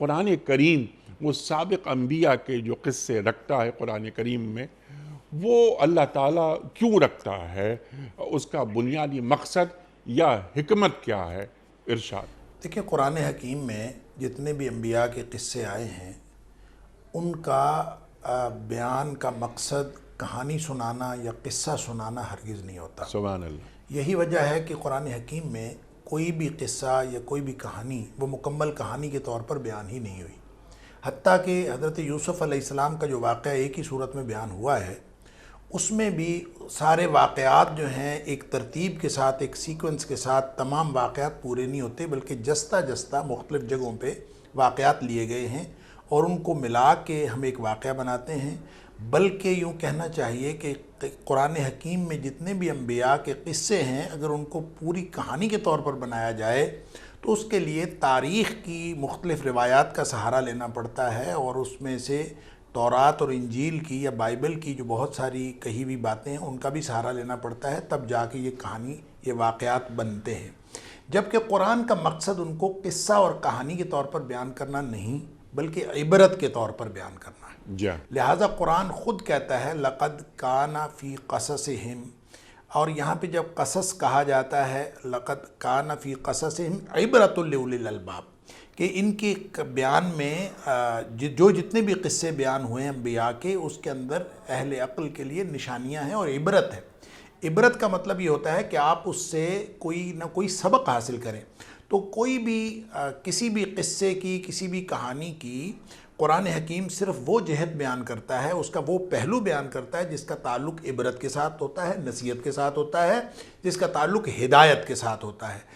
قرآن کریم وہ سابق انبیاء کے جو قصے رکھتا ہے قرآن کریم میں، وہ اللہ تعالیٰ کیوں رکھتا ہے؟ اس کا بنیادی مقصد یا حکمت کیا ہے؟ ارشاد۔ دیکھیں، قرآن حکیم میں جتنے بھی انبیاء کے قصے آئے ہیں ان کا بیان کا مقصد کہانی سنانا یا قصہ سنانا ہرگز نہیں ہوتا۔ سبحان اللہ۔ یہی وجہ ہے کہ قرآن حکیم میں کوئی بھی قصہ یا کوئی بھی کہانی وہ مکمل کہانی کے طور پر بیان ہی نہیں ہوئی، حتیٰ کہ حضرت یوسف علیہ السلام کا جو واقعہ ایک ہی صورت میں بیان ہوا ہے، اس میں بھی سارے واقعات جو ہیں ایک ترتیب کے ساتھ، ایک سیکوینس کے ساتھ تمام واقعات پورے نہیں ہوتے، بلکہ جستہ جستہ مختلف جگہوں پہ واقعات لیے گئے ہیں اور ان کو ملا کے ہم ایک واقعہ بناتے ہیں۔ بلکہ یوں کہنا چاہیے کہ قرآن حکیم میں جتنے بھی انبیاء کے قصے ہیں اگر ان کو پوری کہانی کے طور پر بنایا جائے تو اس کے لیے تاریخ کی مختلف روایات کا سہارا لینا پڑتا ہے، اور اس میں سے تورات اور انجیل کی یا بائبل کی جو بہت ساری کہی ہوئی باتیں ہیں ان کا بھی سہارا لینا پڑتا ہے، تب جا کے یہ کہانی، یہ واقعات بنتے ہیں۔ جبکہ قرآن کا مقصد ان کو قصہ اور کہانی کے طور پر بیان کرنا نہیں بلکہ عبرت کے طور پر بیان کرنا ہے۔ جی۔ لہٰذا قرآن خود کہتا ہے لَقَدْ كَانَ فِي قَصَصِهِمْ، اور یہاں پہ جب قصص کہا جاتا ہے لَقَدْ كَانَ فِي قَصَصِهِمْ عِبْرَةٌ لِأُولِي الْأَلْبَابِ، کہ ان کے بیان میں جو جتنے بھی قصے بیان ہوئے ہیں انبیاء کے، اس کے اندر اہل عقل کے لیے نشانیاں ہیں اور عبرت ہے۔ عبرت کا مطلب یہ ہوتا ہے کہ آپ اس سے کوئی نہ کوئی سبق حاصل کریں۔ تو کوئی بھی کسی بھی قصے کی، کسی بھی کہانی کی قرآن حکیم صرف وہ جہت بیان کرتا ہے، اس کا وہ پہلو بیان کرتا ہے جس کا تعلق عبرت کے ساتھ ہوتا ہے، نصیحت کے ساتھ ہوتا ہے، جس کا تعلق ہدایت کے ساتھ ہوتا ہے۔